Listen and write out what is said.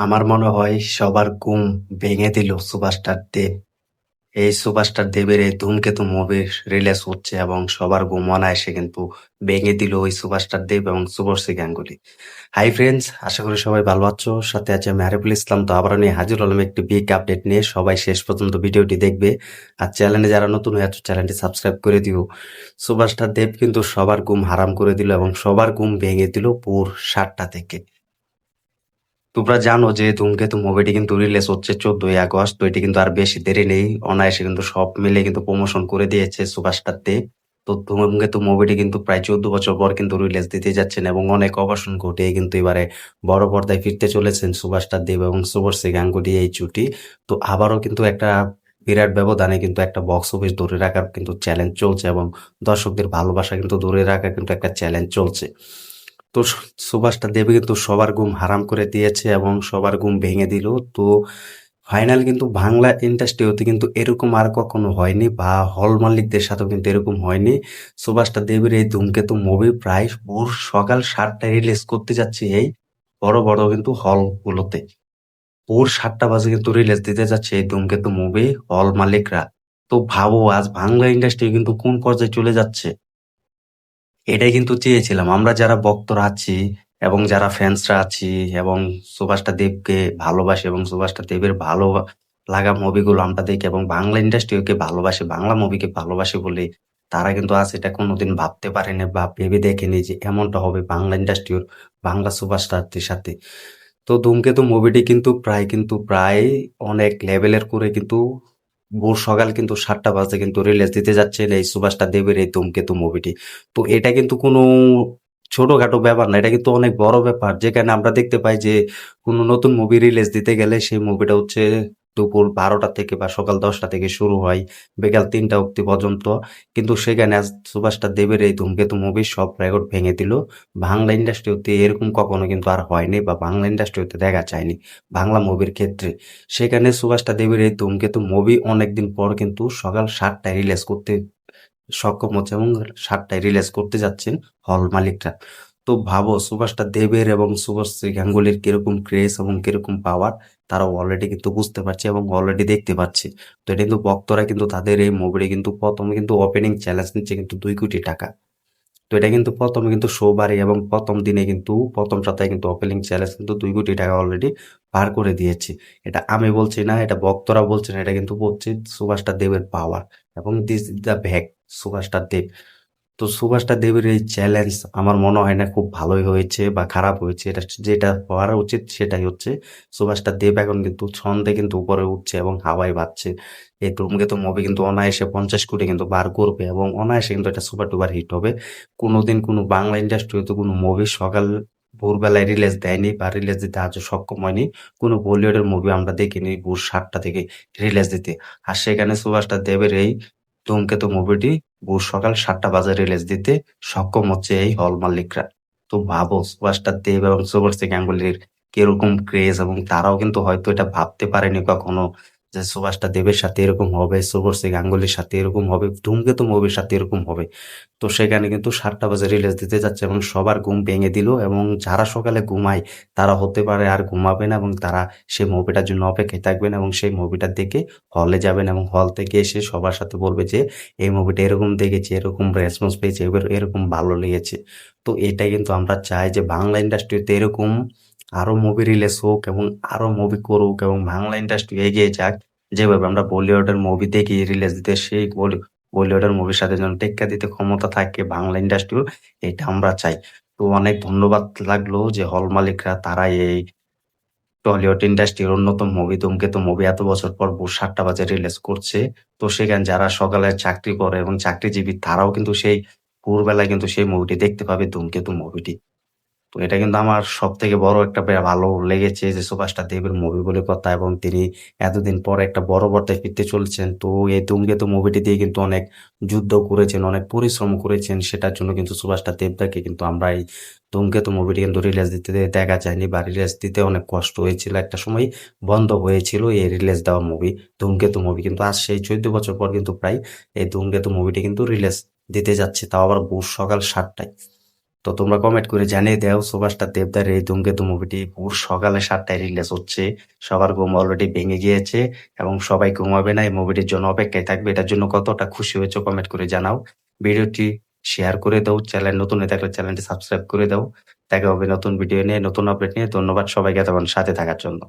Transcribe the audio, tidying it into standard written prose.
আমার মনে হয় সবার ঘুম ভেঙে দিল সুপারস্টার দেব। এই সুপারস্টার দেবের এই ধূমকেতু মুভির রিলিজ হচ্ছে এবং সবার ঘুম অনায়াসে কিন্তু ভেঙে দিল ওই সুপারস্টার দেব এবং শুভশ্রী গাঙ্গুলি। হাই ফ্রেন্ডস, আশা করি সবাই ভালো আছো। সাথে আছে আমি আরিফুল ইসলাম। তো আবার নিয়ে হাজির হলাম একটি বিগ আপডেট নিয়ে। সবাই শেষ পর্যন্ত ভিডিওটি দেখবে। আর চ্যানেলে যারা নতুন হয়ে আছো চ্যানেলটি সাবস্ক্রাইব করে দিও। সুপারস্টার দেব কিন্তু সবার ঘুম হারাম করে দিল এবং সবার ঘুম ভেঙে দিল ভোর 7টা থেকে। তোমরা জানো যে ধূমকেতু মুভিটি কিন্তু রিলিজ হচ্ছে 14ই আগস্ট। তো এটি কিন্তু আর বেশি দেরি নেই, অনায়াসে কিন্তু সব মিলে কিন্তু প্রমোশন করে দিয়েছে সুপারস্টার দেব। তো ধূমকেতু মুভিটি কিন্তু প্রায় 14 বছর পর কিন্তু রিলিজ দিতে যাচ্ছেন এবং অনেক অঘটন ঘটিয়ে কিন্তু এবারে বড় পর্দায় ফিরতে চলেছেন সুপারস্টার দেব এবং শুভশ্রী গাঙ্গুলি এই জুটি। তো আবারও কিন্তু একটা বিরাট ব্যবধানে কিন্তু একটা বক্স অফিস ধরে রাখার কিন্তু চ্যালেঞ্জ চলছে এবং দর্শকদের ভালোবাসা কিন্তু ধরে রাখার কিন্তু একটা চ্যালেঞ্জ চলছে। তো সুভাষটা দেবে কিন্তু সবার ঘুম হারাম করে দিয়েছে এবং সবার ঘুম ভেঙে দিল। তো ফাইনাল কিন্তু বাংলা ইন্ডাস্ট্রিতে কিন্তু এরকম আর কখনো হয়নি বা হল মালিকদের সাথেও কিন্তু এরকম হয়নি। সুভাষটা দেবের এই ধূমকেতু মুভি প্রায় ভোর সকাল 7টায় রিলিজ করতে যাচ্ছে এই বড় বড় কিন্তু হলগুলোতে। ভোর 7টা বাজে কিন্তু রিলিজ দিতে যাচ্ছে এই ধূমকেতু মুভি হল মালিকরা। তো ভাবো আজ বাংলা ইন্ডাস্ট্রি কিন্তু কোন পর্যায়ে চলে যাচ্ছে। এটাই কিন্তু চেয়েছিলাম আমরা যারা ভক্তরা আছি এবং যারা ফ্যান্সরা আছি এবং সুভাষটা দেবকে ভালোবাসি এবং সুভাষটা দেবের ভালো লাগা মুভিগুলো আমরা দেখি এবং বাংলা ইন্ডাস্ট্রিকে ভালোবাসি, বাংলা মুভিকে ভালোবাসি বলে তারা কিন্তু আজ এটা কোনোদিন ভাবতে পারেনি বা ভেবে দেখেনি যে এমনটা হবে বাংলা ইন্ডাস্ট্রির বাংলা সুপারস্টারদের সাথে। তো ধূমকেতু মুভিটি কিন্তু প্রায় অনেক লেভেলের করে কিন্তু ভোর সকাল কিন্তু 7টা বাজে কিন্তু রিলিজ দিতে যাচ্ছে এই সুভাষটা দেবের এই ধূমকেতু মুভিটি। তো এটা কিন্তু কোনো ছোটখাটো ব্যাপার না, এটা কিন্তু অনেক বড় ব্যাপার। যেখানে আমরা দেখতে পাই যে কোনো নতুন মুভি রিলিজ দিতে গেলে সেই মুভিটা হচ্ছে দুপুর 12টা থেকে বা সকাল 10টা থেকে শুরু হয় বিকাল 3টা অব্দি পর্যন্ত। কিন্তু সেখানে আজ সুভাষটা দেবের এই ধূমকেতু মুভি সব রেকর্ড ভেঙে দিল। বাংলা ইন্ডাস্ট্রিতে এরকম কখনো কিন্তু আর হয়নি বা বাংলা ইন্ডাস্ট্রিতে দেখা যায়নি বাংলা মুভির ক্ষেত্রে। সেখানে সুভাষটা দেবের এই ধূমকেতু মুভি অনেকদিন পর কিন্তু সকাল 7টায় রিলিজ করতে সক্ষম হচ্ছে এবং 7টায় রিলিজ করতে যাচ্ছেন হল মালিকরা। তো ভাবো সুভাষটা দেবের এবং শুভশ্রী গাঙ্গুলির কিরকম ক্রেজ এবং কিরকম পাওয়ার তারা অলরেডি কিন্তু বুঝতে পারছে এবং অলরেডি দেখতে পাচ্ছে। তো এটা কিন্তু ভক্তরা কিন্তু তাদের এই মুভিটি কিন্তু প্রথমে কিন্তু ওপেনিং চ্যালেঞ্জ নিচ্ছে কিন্তু 2 কোটি টাকা। তো এটা কিন্তু প্রথমে কিন্তু শো বাড়ে এবং প্রথম দিনে কিন্তু প্রথম সপ্তাহে কিন্তু ওপেনিং চ্যালেঞ্জ কিন্তু 2 কোটি টাকা অলরেডি পার করে দিয়েছে। এটা আমি বলছি না, এটা ভক্তরা বলছে না, এটা কিন্তু বলছে সুভাষটা দেবের পাওয়ার এবং দিস ইজ দ্য ভ্যাক সুভাষটা দেব। তো সুভাষটা দেবের এই চ্যালেঞ্জ আমার মনে হয় না খুব ভালোই হয়েছে বা খারাপ হয়েছে। এটা যেটা হওয়ার উচিত সেটাই হচ্ছে। সুভাষটা দেব এখন কিন্তু ছন্দে কিন্তু উপরে উঠছে এবং হাওয়ায় বাজছে। এই ধূমকেতু মুভি কিন্তু অনায়াসে 50 কোটি কিন্তু বার করবে এবং অনায়াসে কিন্তু এটা সুপার ডুপার হিট হবে। কোনোদিন কোনো বাংলা ইন্ডাস্ট্রিতে কোনো মুভি সকাল ভোরবেলায় রিলিজ দেয়নি বা রিলিজ দিতে আজও সক্ষম হয়নি। কোনো বলিউডের মুভি আমরা দেখিনি ভোর 7টা থেকে রিলিজ দিতে। আর সেখানে সুভাষটা দেবের এই ধূমকেতু মুভিটি ভোর সকাল 7টা বাজে রিলিজ দিতে সক্ষম হচ্ছে এই হল মালিকরা। তো ভাবো সুভাষটা দেব এবং শুভশ্রী গাঙ্গুলির কিরকম ক্রেজ এবং তারাও কিন্তু হয়তো এটা ভাবতে পারেনি কখনো যে সুভাষটা দেবের সাথে এরকম হবে, শুভশ্রী গাঙ্গুলির সাথে এরকম হবে, ধূমকেতু মুভির সাথে এরকম হবে। তো সেখানে কিন্তু 7টা বাজে রিলিজ দিতে যাচ্ছে এবং সবার ঘুম ভেঙে দিল এবং যারা সকালে ঘুমায় তারা হতে পারে আর ঘুমাবে না এবং তারা সেই মুভিটার জন্য অপেক্ষায় থাকবেন এবং সেই মুভিটা দেখে হলে যাবেন এবং হল থেকে এসে সবার সাথে বলবে যে এই মুভিটা এরকম দেখেছি, এরকম রেসপন্স পেয়েছি, এবার এরকম ভালো লেগেছে। তো এটাই কিন্তু আমরা চাই যে বাংলা ইন্ডাস্ট্রিতে এরকম আরো মুভি রিলিজ হোক এবং আরো মুভি করুক এবং বাংলা ইন্ডাস্ট্রি এগিয়ে যাক। যেভাবে আমরা বলিউডের মুভি দেখি রিলিজ দিতে, সেই বলিউডের মুভির সাথে যেন টেক্কা দিতে ক্ষমতা থাকে বাংলা ইন্ডাস্ট্রির, এটা আমরা চাই। তো অনেক ধন্যবাদ লাগলো যে হল মালিকরা তারা এই টলিউড ইন্ডাস্ট্রির অন্যতম মুভি ধূমকেতু মুভি এত বছর পর ভোর 7টা বাজে রিলিজ করছে। তো সেখানে যারা সকালে চাকরি করে এবং চাকরিজীবী তারাও কিন্তু সেই ভোরবেলায় কিন্তু সেই মুভিটি দেখতে পাবে ধূমকেতু মুভিটি। তো এটা কিন্তু আমার সবথেকে বড় একটা ভালো লেগেছে যে সুভাষটা দেবের মুভি বলে কথা এবং তিনি এতদিন পর একটা বড় পর্দায় ফিরতে চলেছেন। তো এই ধূমকেতু মুভিটি দিয়ে কিন্তু অনেক যুদ্ধ করেছেন, অনেক পরিশ্রম করেছেন। সেটার জন্য কিন্তু সুভাষটা দেবদাকে কিন্তু আমরা এই ধূমকেতু মুভিটি কিন্তু রিলিজ দিতে দেখা যায়নি বা রিলিজ দিতে অনেক কষ্ট হয়েছিল। একটা সময় বন্ধ হয়েছিল এই রিলিজ দেওয়া মুভি ধূমকেতু মুভি। কিন্তু আজ সেই 14 বছর পর কিন্তু প্রায় এই ধূমকেতু মুভিটি কিন্তু রিলিজ দিতে যাচ্ছে, তাও আবার ভোর সকাল 7টায়। তো তোমরা কমেন্ট করে জানিয়ে দাও সুপারস্টার দেবদার এই ধূমকেতু মুভিটি ভোর সকালে 7টায় রিলিজ হচ্ছে। সবার ঘুম অলরেডি ভেঙে গিয়েছে এবং সবাই ঘুমাবে না, এই মুভিটির জন্য অপেক্ষায় থাকবে। এটার জন্য কতটা খুশি হয়েছো কমেন্ট করে জানাও। ভিডিওটি শেয়ার করে দাও, চ্যানেল নতুন হয়ে থাকলে চ্যানেলটি সাবস্ক্রাইব করে দাও। দেখা হবে নতুন ভিডিও নিয়ে, নতুন আপডেট নিয়ে। ধন্যবাদ সবাইকে এতক্ষণ সাথে থাকার জন্য।